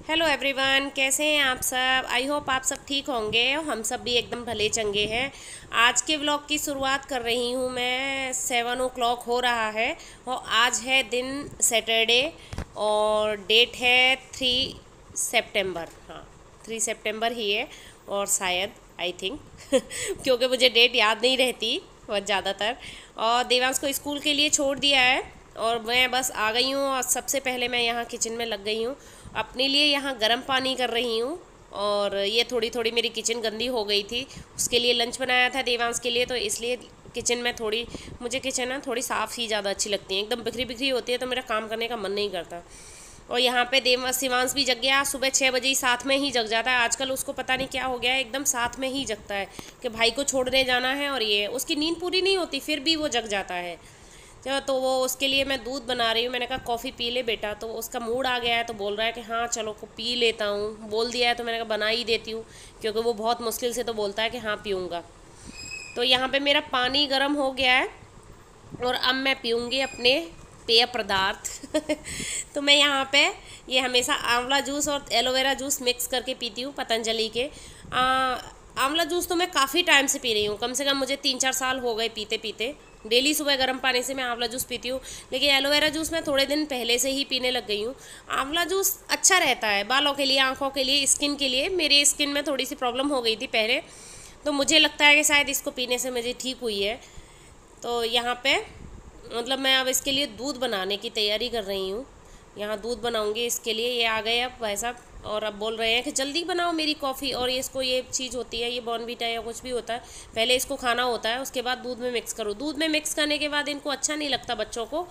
Hello everyone, कैसे हैं आप सब। आई होप आप सब ठीक होंगे और हम सब भी एकदम भले चंगे हैं। आज के व्लॉग की शुरुआत कर रही हूँ मैं। 7 o'clock हो रहा है और आज है दिन सैटरडे और डेट है 3 सितंबर। हाँ, 3 सितंबर ही है और शायद आई थिंक क्योंकि मुझे डेट याद नहीं रहती बहुत ज़्यादातर। और देवांश को स्कूल के लिए छोड़ दिया है और मैं बस आ गई हूँ और सबसे पहले मैं यहाँ किचन में लग गई हूँ। अपने लिए यहाँ गर्म पानी कर रही हूँ और ये थोड़ी थोड़ी मेरी किचन गंदी हो गई थी। उसके लिए लंच बनाया था देवांश के लिए, तो इसलिए किचन में थोड़ी मुझे किचन ना थोड़ी साफ़ ही ज़्यादा अच्छी लगती है। एकदम बिखरी बिखरी होती है तो मेरा काम करने का मन नहीं करता। और यहाँ पे देवांश शिवांश भी जग गया। सुबह 6 बजे ही साथ में ही जग जाता है आजकल। उसको पता नहीं क्या हो गया है, एकदम साथ में ही जगता है कि भाई को छोड़ने जाना है और ये उसकी नींद पूरी नहीं होती फिर भी वो जग जाता है। तो वो उसके लिए मैं दूध बना रही हूँ। मैंने कहा कॉफ़ी पी ले बेटा, तो उसका मूड आ गया है तो बोल रहा है कि हाँ चलो को पी लेता हूँ। बोल दिया है तो मैंने कहा बना ही देती हूँ, क्योंकि वो बहुत मुश्किल से तो बोलता है कि हाँ पीऊँगा। तो यहाँ पे मेरा पानी गर्म हो गया है और अब मैं पीऊँगी अपने पेय पदार्थ तो मैं यहाँ पे ये हमेशा आंवला जूस और एलोवेरा जूस मिक्स करके पीती हूँ पतंजलि के। आंवला जूस तो मैं काफ़ी टाइम से पी रही हूँ, कम से कम मुझे 3-4 साल हो गए पीते पीते। डेली सुबह गर्म पानी से मैं आंवला जूस पीती हूँ, लेकिन एलोवेरा जूस मैं थोड़े दिन पहले से ही पीने लग गई हूँ। आंवला जूस अच्छा रहता है बालों के लिए, आँखों के लिए, स्किन के लिए। मेरे स्किन में थोड़ी सी प्रॉब्लम हो गई थी पहले, तो मुझे लगता है कि शायद इसको पीने से मुझे ठीक हुई है। तो यहाँ पे मतलब मैं अब इसके लिए दूध बनाने की तैयारी कर रही हूँ। यहाँ दूध बनाऊँगी इसके लिए। ये आ गए अब भाई साहब और अब बोल रहे हैं कि जल्दी बनाओ मेरी कॉफ़ी। और ये इसको ये चीज़ होती है, ये बॉर्नवीटा या कुछ भी होता है, पहले इसको खाना होता है, उसके बाद दूध में मिक्स करो। दूध में मिक्स करने के बाद इनको अच्छा नहीं लगता बच्चों को,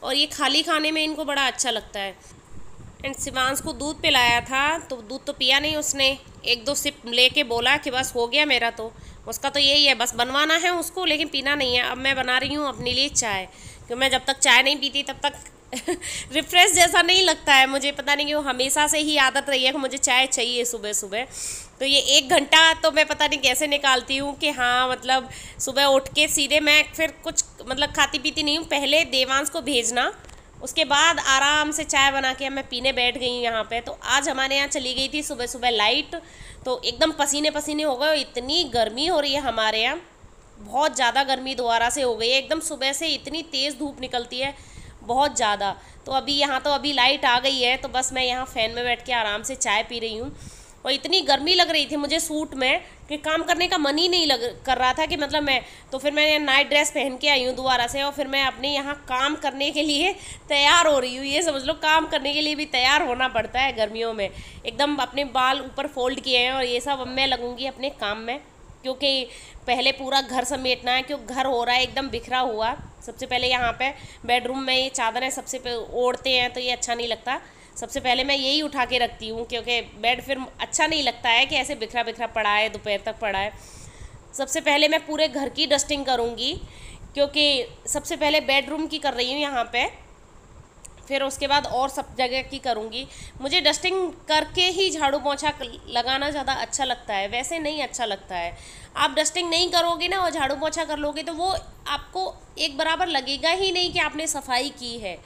और ये खाली खाने में इनको बड़ा अच्छा लगता है। एंड शिवांश को दूध पिलाया था तो दूध तो पिया नहीं उसने, 1-2 सिप लेके बोला कि बस हो गया मेरा। तो उसका तो यही है, बस बनवाना है उसको लेकिन पीना नहीं है। अब मैं बना रही हूँ अपने लिए चाय, क्योंकि मैं जब तक चाय नहीं पीती तब तक रिफ्रेश जैसा नहीं लगता है मुझे। पता नहीं क्यों हमेशा से ही आदत रही है कि मुझे चाय चाहिए सुबह सुबह। तो ये 1 घंटा तो मैं पता नहीं कैसे निकालती हूँ कि हाँ मतलब सुबह उठ के सीधे मैं फिर कुछ मतलब खाती पीती नहीं हूँ। पहले देवांश को भेजना, उसके बाद आराम से चाय बना के मैं पीने बैठ गई हूँ यहाँ पे। तो आज हमारे यहाँ चली गई थी सुबह सुबह लाइट, तो एकदम पसीने पसीने हो गए। इतनी गर्मी हो रही है हमारे यहाँ, बहुत ज़्यादा गर्मी दोबारा से हो गई है। एकदम सुबह से इतनी तेज़ धूप निकलती है बहुत ज़्यादा। तो अभी यहाँ तो अभी लाइट आ गई है, तो बस मैं यहाँ फ़ैन में बैठ के आराम से चाय पी रही हूँ। और इतनी गर्मी लग रही थी मुझे सूट में कि काम करने का मन ही नहीं कर रहा था कि मतलब मैं, तो फिर मैं नाइट ड्रेस पहन के आई हूँ दोबारा से और फिर मैं अपने यहाँ काम करने के लिए तैयार हो रही हूँ। ये समझ लो काम करने के लिए भी तैयार होना पड़ता है गर्मियों में। एकदम अपने बाल ऊपर फोल्ड किए हैं और ये सब। अब मैं लगूँगी अपने काम में, क्योंकि पहले पूरा घर समेटना है, क्योंकि घर हो रहा है एकदम बिखरा हुआ। सबसे पहले यहाँ पे बेडरूम में ये चादरें सबसे ओढ़ते हैं तो ये अच्छा नहीं लगता। सबसे पहले मैं यही उठा के रखती हूँ, क्योंकि बेड फिर अच्छा नहीं लगता है कि ऐसे बिखरा बिखरा पड़ा है, दोपहर तक पड़ा है। सबसे पहले मैं पूरे घर की डस्टिंग करूँगी, क्योंकि सबसे पहले बेडरूम की कर रही हूँ यहाँ पे, फिर उसके बाद और सब जगह की करूँगी। मुझे डस्टिंग करके ही झाड़ू पोंछा लगाना ज़्यादा अच्छा लगता है, वैसे नहीं अच्छा लगता है। आप डस्टिंग नहीं करोगे ना और झाड़ू पोंछा कर लोगे तो वो आपको एक बराबर लगेगा ही नहीं कि आपने सफाई की है,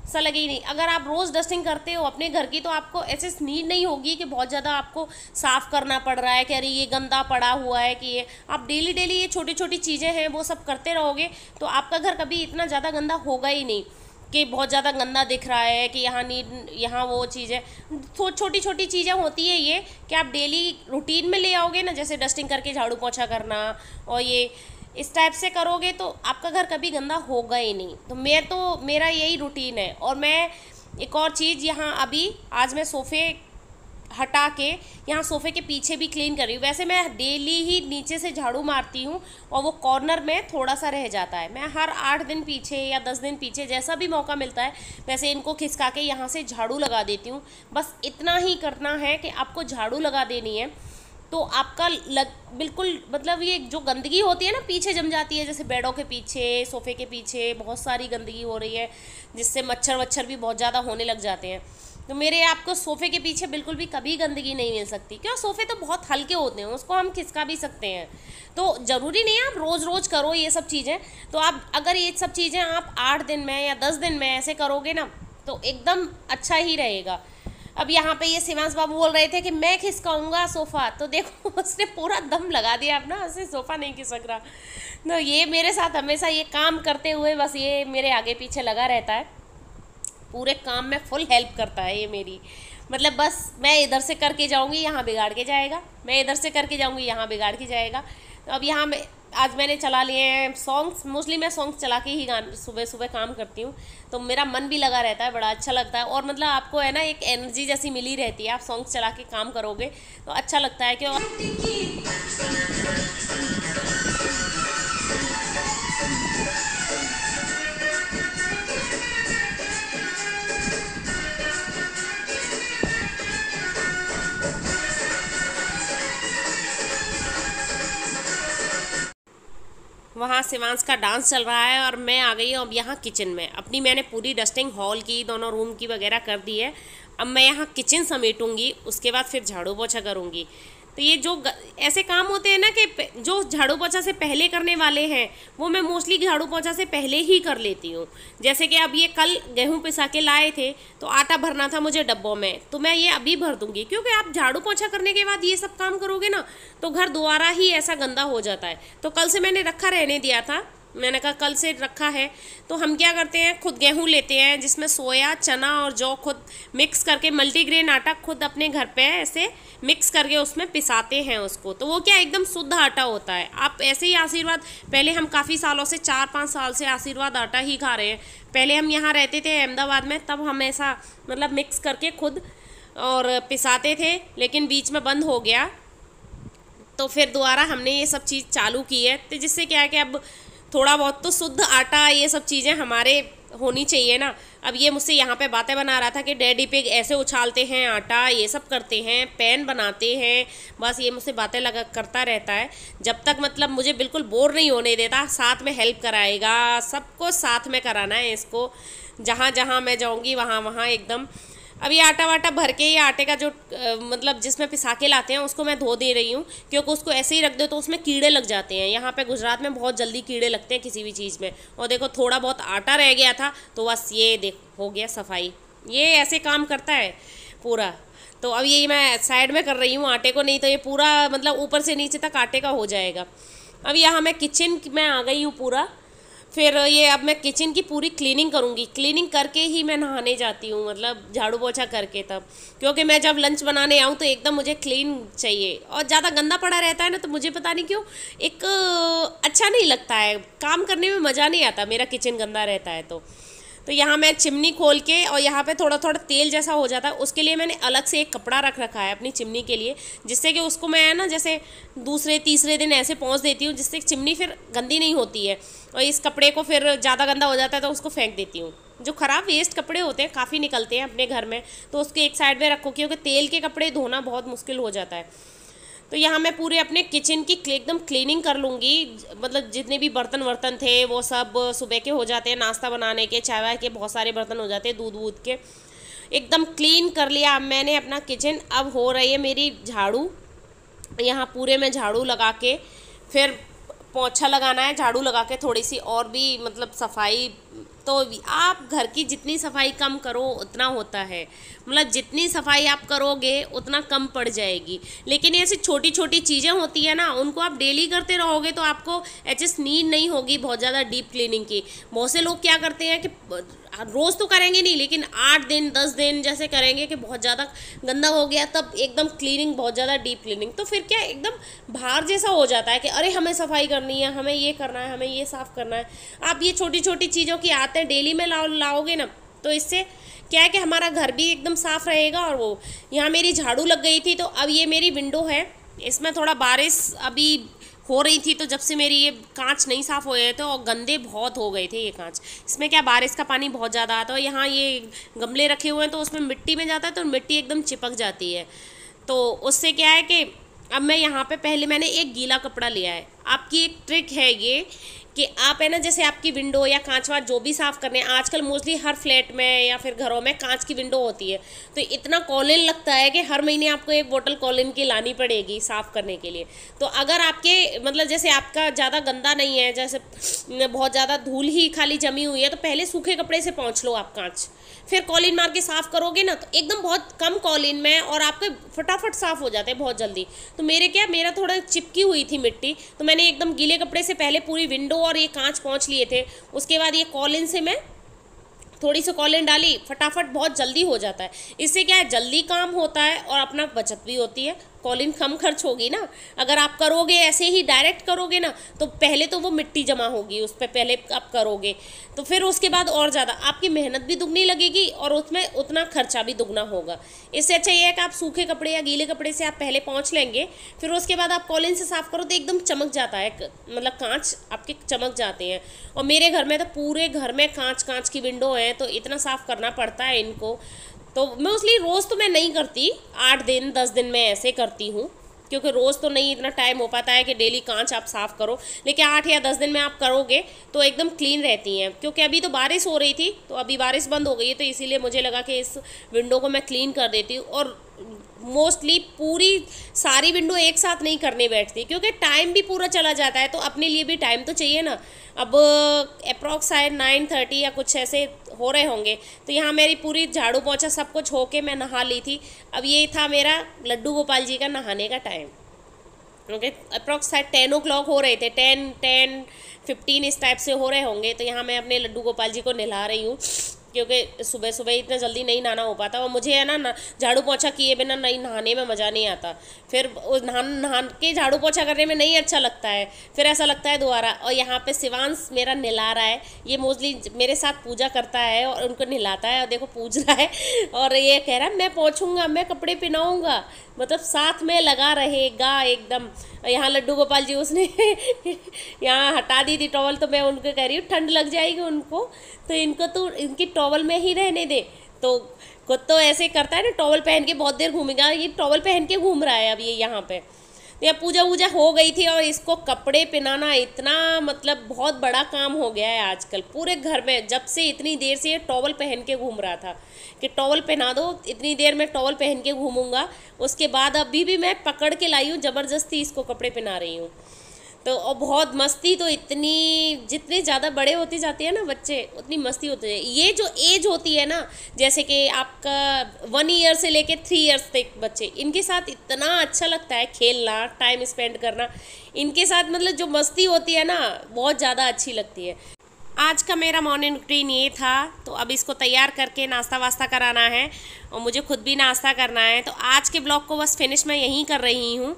ऐसा लगे ही नहीं। अगर आप रोज़ डस्टिंग करते हो अपने घर की तो आपको ऐसे नीड नहीं होगी कि बहुत ज़्यादा आपको साफ़ करना पड़ रहा है कि अरे ये गंदा पड़ा हुआ है कि ये। आप डेली डेली ये छोटी छोटी चीज़ें हैं वो सब करते रहोगे तो आपका घर कभी इतना ज़्यादा गंदा होगा ही नहीं कि बहुत ज़्यादा गंदा दिख रहा है कि यहाँ नीड, यहाँ वो चीज़ें। तो छोटी छोटी चीज़ें होती है ये कि आप डेली रूटीन में ले आओगे ना, जैसे डस्टिंग करके झाड़ू पोंछा करना और ये इस टाइप से करोगे तो आपका घर कभी गंदा होगा ही नहीं। तो मेरा यही रूटीन है। और मैं एक और चीज़ यहाँ अभी आज मैं सोफ़े हटा के यहाँ सोफ़े के पीछे भी क्लीन कर रही हूँ। वैसे मैं डेली ही नीचे से झाड़ू मारती हूँ और वो कॉर्नर में थोड़ा सा रह जाता है। मैं हर 8 दिन पीछे या 10 दिन पीछे जैसा भी मौका मिलता है वैसे इनको खिसका के यहाँ से झाड़ू लगा देती हूँ। बस इतना ही करना है कि आपको झाड़ू लगा देनी है तो आपका बिल्कुल मतलब ये जो गंदगी होती है ना पीछे जम जाती है, जैसे बेडों के पीछे, सोफ़े के पीछे बहुत सारी गंदगी हो रही है जिससे मच्छर वच्छर भी बहुत ज़्यादा होने लग जाते हैं। तो मेरे आपको सोफ़े के पीछे बिल्कुल भी कभी गंदगी नहीं मिल सकती, क्यों सोफ़े तो बहुत हल्के होते हैं, उसको हम खिसका भी सकते हैं। तो ज़रूरी नहीं है आप रोज़ रोज़ करो ये सब चीज़ें। तो आप अगर ये सब चीज़ें आप 8 दिन में या 10 दिन में ऐसे करोगे ना तो एकदम अच्छा ही रहेगा। अब यहाँ पे ये शिवांश बाबू बोल रहे थे कि मैं खिसकाऊंगा सोफ़ा, तो देखो उसने पूरा दम लगा दिया, अब ना उससे सोफ़ा नहीं खिसक रहा। तो ये मेरे साथ हमेशा ये काम करते हुए बस ये मेरे आगे पीछे लगा रहता है, पूरे काम में फुल हेल्प करता है ये मेरी। मतलब बस मैं इधर से करके जाऊंगी यहाँ बिगाड़ के जाएगा, मैं इधर से करके जाऊंगी यहाँ बिगाड़ के जाएगा। तो अब यहाँ मैं आज मैंने चला लिए हैं सॉन्ग्स, मोस्टली मैं सॉन्ग्स चला के ही गान सुबह सुबह काम करती हूँ, तो मेरा मन भी लगा रहता है, बड़ा अच्छा लगता है। और मतलब आपको है ना एक एनर्जी जैसी मिली रहती है, आप सॉन्ग्स चला के काम करोगे तो अच्छा लगता है कि वहाँ शिवांश का डांस चल रहा है और मैं आ गई हूँ अब यहाँ किचन में। अपनी मैंने पूरी डस्टिंग हॉल की, दोनों रूम की वगैरह कर दी है। अब मैं यहाँ किचन समेटूंगी, उसके बाद फिर झाड़ू पोछा करूँगी। तो ये जो ऐसे काम होते हैं ना कि जो झाड़ू पोछा से पहले करने वाले हैं वो मैं मोस्टली झाड़ू पोछा से पहले ही कर लेती हूँ। जैसे कि अब ये कल गेहूँ पिसा के लाए थे तो आटा भरना था मुझे डब्बों में, तो मैं ये अभी भर दूँगी, क्योंकि आप झाड़ू पोछा करने के बाद ये सब काम करोगे ना तो घर दोबारा ही ऐसा गंदा हो जाता है। तो कल से मैंने रखा रहने दिया था, मैंने कहा कल से रखा है। तो हम क्या करते हैं, खुद गेहूं लेते हैं जिसमें सोया, चना और जौ खुद मिक्स करके, मल्टीग्रेन आटा खुद अपने घर पे ऐसे मिक्स करके उसमें पिसाते हैं उसको, तो वो क्या एकदम शुद्ध आटा होता है। आप ऐसे ही आशीर्वाद, पहले हम काफ़ी सालों से 4-5 साल से आशीर्वाद आटा ही खा रहे हैं। पहले हम यहाँ रहते थे अहमदाबाद में, तब हम ऐसा मतलब मिक्स करके खुद और पिसाते थे, लेकिन बीच में बंद हो गया। तो फिर दोबारा हमने ये सब चीज़ चालू की है, तो जिससे क्या है कि अब थोड़ा बहुत तो शुद्ध आटा ये सब चीज़ें हमारे होनी चाहिए ना। अब ये मुझसे यहाँ पे बातें बना रहा था कि डैडी पे ऐसे उछालते हैं आटा, ये सब करते हैं, पैन बनाते हैं, बस ये मुझसे बातें लगा करता रहता है। जब तक मतलब मुझे बिल्कुल बोर नहीं होने देता, साथ में हेल्प कराएगा, सबको साथ में कराना है इसको। जहाँ जहाँ मैं जाऊँगी वहाँ वहाँ एकदम। अब ये आटा वाटा भर के, ये आटे का जो मतलब जिसमें पिसा के लाते हैं उसको मैं धो दे रही हूँ, क्योंकि उसको ऐसे ही रख दो तो उसमें कीड़े लग जाते हैं। यहाँ पे गुजरात में बहुत जल्दी कीड़े लगते हैं किसी भी चीज़ में। और देखो थोड़ा बहुत आटा रह गया था तो बस ये देख हो गया सफाई। ये ऐसे काम करता है पूरा। तो अब ये मैं साइड में कर रही हूँ आटे को, नहीं तो ये पूरा मतलब ऊपर से नीचे तक आटे का हो जाएगा। अब यहाँ मैं किचन में आ गई हूँ पूरा। फिर ये अब मैं किचन की पूरी क्लीनिंग करूँगी, क्लीनिंग करके ही मैं नहाने जाती हूँ, मतलब झाड़ू पोछा करके तब, क्योंकि मैं जब लंच बनाने आऊँ तो एकदम मुझे क्लीन चाहिए। और ज़्यादा गंदा पड़ा रहता है ना तो मुझे पता नहीं क्यों एक अच्छा नहीं लगता है, काम करने में मज़ा नहीं आता मेरा किचन गंदा रहता है। तो यहाँ मैं चिमनी खोल के, और यहाँ पे थोड़ा थोड़ा तेल जैसा हो जाता है, उसके लिए मैंने अलग से एक कपड़ा रख रखा है अपनी चिमनी के लिए, जिससे कि उसको मैं ना जैसे दूसरे तीसरे दिन ऐसे पहुँच देती हूँ, जिससे चिमनी फिर गंदी नहीं होती है। और इस कपड़े को फिर ज़्यादा गंदा हो जाता है तो उसको फेंक देती हूँ। जो ख़राब वेस्ट कपड़े होते हैं, काफ़ी निकलते हैं अपने घर में, तो उसके एक साइड में रखो, क्योंकि तेल के कपड़े धोना बहुत मुश्किल हो जाता है। तो यहाँ मैं पूरे अपने किचन की एकदम क्लीनिंग कर लूँगी, मतलब जितने भी बर्तन वर्तन थे वो सब सुबह के हो जाते हैं, नाश्ता बनाने के, चाय वाय के बहुत सारे बर्तन हो जाते हैं, दूध वूध के, एकदम क्लीन कर लिया अब मैंने अपना किचन। अब हो रही है मेरी झाड़ू, यहाँ पूरे में झाड़ू लगा के फिर पोंछा लगाना है, झाड़ू लगा के थोड़ी सी और भी मतलब सफाई। तो आप घर की जितनी सफाई कम करो उतना होता है, मतलब जितनी सफाई आप करोगे उतना कम पड़ जाएगी। लेकिन ऐसी छोटी छोटी चीज़ें होती है ना, उनको आप डेली करते रहोगे तो आपको एचएस नीड नहीं होगी बहुत ज़्यादा डीप क्लीनिंग की। बहुत से लोग क्या करते हैं कि रोज़ तो करेंगे नहीं, लेकिन 8 दिन 10 दिन जैसे करेंगे कि बहुत ज़्यादा गंदा हो गया तब एकदम क्लीनिंग, बहुत ज़्यादा डीप क्लीनिंग, तो फिर क्या एकदम भार जैसा हो जाता है कि अरे हमें सफाई करनी है, हमें ये करना है, हमें ये साफ़ करना है। आप ये छोटी छोटी चीज़ों की आदतें डेली में लाओगे ना, तो इससे क्या है कि हमारा घर भी एकदम साफ़ रहेगा। और वो यहाँ मेरी झाड़ू लग गई थी, तो अब ये मेरी विंडो है, इसमें थोड़ा बारिश अभी हो रही थी, तो जब से मेरी ये कांच नहीं साफ़ हुए थे और गंदे बहुत हो गए थे ये कांच, इसमें क्या बारिश का पानी बहुत ज़्यादा आता है। यहाँ ये गमले रखे हुए हैं तो उसमें मिट्टी में जाता है तो मिट्टी एकदम चिपक जाती है, तो उससे क्या है कि अब मैं यहाँ पे पहले मैंने एक गीला कपड़ा लिया है। आपकी एक ट्रिक है ये कि आप है ना, जैसे आपकी विंडो या कांच वाँच जो भी साफ़ करने हैं, आजकल मोस्टली हर फ्लैट में या फिर घरों में कांच की विंडो होती है, तो इतना कॉलिन लगता है कि हर महीने आपको एक बोतल कॉलिन की लानी पड़ेगी साफ़ करने के लिए। तो अगर आपके मतलब जैसे आपका ज़्यादा गंदा नहीं है, जैसे बहुत ज़्यादा धूल ही खाली जमी हुई है, तो पहले सूखे कपड़े से पोंछ लो आप कांच, फिर कॉलिन मार के साफ़ करोगे ना तो एकदम बहुत कम कॉलिन में और आपके फटाफट साफ़ हो जाते हैं बहुत जल्दी। तो मेरा थोड़ा चिपकी हुई थी मिट्टी, तो मैंने एकदम गीले कपड़े से पहले पूरी विंडो और ये कांच पोंछ लिए थे। उसके बाद ये कॉलिन से मैं थोड़ी सी कॉलिन डाली, फटाफट बहुत जल्दी हो जाता है। इससे क्या है, जल्दी काम होता है और अपना बचत भी होती है। कॉलिन कम खर्च होगी ना। अगर आप करोगे ऐसे ही डायरेक्ट करोगे ना तो पहले तो वो मिट्टी जमा होगी उस पर, पहले आप करोगे तो फिर उसके बाद और ज़्यादा आपकी मेहनत भी दुगनी लगेगी और उसमें उतना खर्चा भी दुगना होगा। इससे अच्छा ये है कि आप सूखे कपड़े या गीले कपड़े से आप पहले पोंछ लेंगे, फिर उसके बाद आप कॉलिन से साफ़ करो तो एकदम चमक जाता है, मतलब कांच आपके चमक जाते हैं। और मेरे घर में तो पूरे घर में कांच की विंडो है, तो इतना साफ़ करना पड़ता है इनको। तो मैं उसलिए रोज़ तो मैं नहीं करती, 8 दिन 10 दिन में ऐसे करती हूँ, क्योंकि रोज़ तो नहीं इतना टाइम हो पाता है कि डेली कांच आप साफ़ करो। लेकिन 8 या 10 दिन में आप करोगे तो एकदम क्लीन रहती हैं। क्योंकि अभी तो बारिश हो रही थी, तो अभी बारिश बंद हो गई है, तो इसीलिए मुझे लगा कि इस विंडो को मैं क्लीन कर देती हूँ। और मोस्टली पूरी सारी विंडो एक साथ नहीं करने बैठती, क्योंकि टाइम भी पूरा चला जाता है, तो अपने लिए भी टाइम तो चाहिए ना। अब अप्रॉक्स शायद 9:30 या कुछ ऐसे हो रहे होंगे, तो यहाँ मेरी पूरी झाड़ू पोंछा सब कुछ होके मैं नहा ली थी। अब ये था मेरा लड्डू गोपाल जी का नहाने का टाइम। ओके, अप्रॉक्स शायद 10 o'clock हो रहे थे, 10:15 इस टाइप से हो रहे होंगे। तो यहाँ मैं अपने लड्डू गोपाल जी को नहला रही हूँ, क्योंकि सुबह सुबह इतना जल्दी नहीं नहाना हो पाता। और मुझे है ना झाड़ू पोंछा किए बिना नहीं नहाने में मज़ा नहीं आता। फिर नहा के झाड़ू पोंछा करने में नहीं अच्छा लगता है, फिर ऐसा लगता है दोबारा। और यहाँ पे शिवांश मेरा नहला रहा है, ये मोस्टली मेरे साथ पूजा करता है और उनको नहलाता है। और देखो पूज रहा है और ये कह रहा है मैं पोंछूंगा, मैं कपड़े पहनाऊँगा, मतलब साथ में लगा रहेगा एकदम। यहाँ लड्डू गोपाल जी उसने यहाँ हटा दी थी टॉवल, तो मैं उनको कह रही हूँ ठंड लग जाएगी उनको, तो इनको तो इनकी टॉवल में ही रहने दे। तो खुद तो ऐसे करता है ना, टॉवल पहन के बहुत देर घूमेगा, ये टॉवल पहन के घूम रहा है अब ये यहाँ पे। या पूजा वूजा हो गई थी और इसको कपड़े पहनाना इतना मतलब बहुत बड़ा काम हो गया है आजकल पूरे घर में। जब से इतनी देर से ये टॉवल पहन के घूम रहा था कि टॉवल पहना दो, इतनी देर में टॉवल पहन के घूमूंगा। उसके बाद अभी भी मैं पकड़ के लाई हूँ, ज़बरदस्ती इसको कपड़े पहना रही हूँ। तो और बहुत मस्ती, तो इतनी जितने ज़्यादा बड़े होते जाते हैं ना बच्चे, उतनी मस्ती होती है। ये जो एज होती है ना, जैसे कि आपका 1 ईयर से लेके 3 ईयर्स तक बच्चे, इनके साथ इतना अच्छा लगता है खेलना, टाइम स्पेंड करना इनके साथ। मतलब जो मस्ती होती है ना, बहुत ज़्यादा अच्छी लगती है। आज का मेरा मॉर्निंग रूटीन ये था। तो अब इसको तैयार करके नाश्ता वास्ता कराना है और मुझे खुद भी नाश्ता करना है। तो आज के ब्लॉग को बस फिनिश मैं यहीं कर रही हूँ।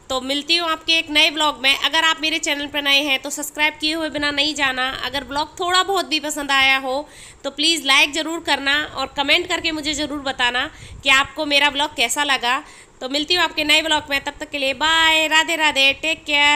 तो मिलती हूँ आपके एक नए ब्लॉग में। अगर आप मेरे चैनल पर नए हैं तो सब्सक्राइब किए हुए बिना नहीं जाना। अगर ब्लॉग थोड़ा बहुत भी पसंद आया हो तो प्लीज़ लाइक ज़रूर करना और कमेंट करके मुझे ज़रूर बताना कि आपको मेरा ब्लॉग कैसा लगा। तो मिलती हूँ आपके नए ब्लॉग में, तब तक के लिए bye, Radhe Radhe, take care.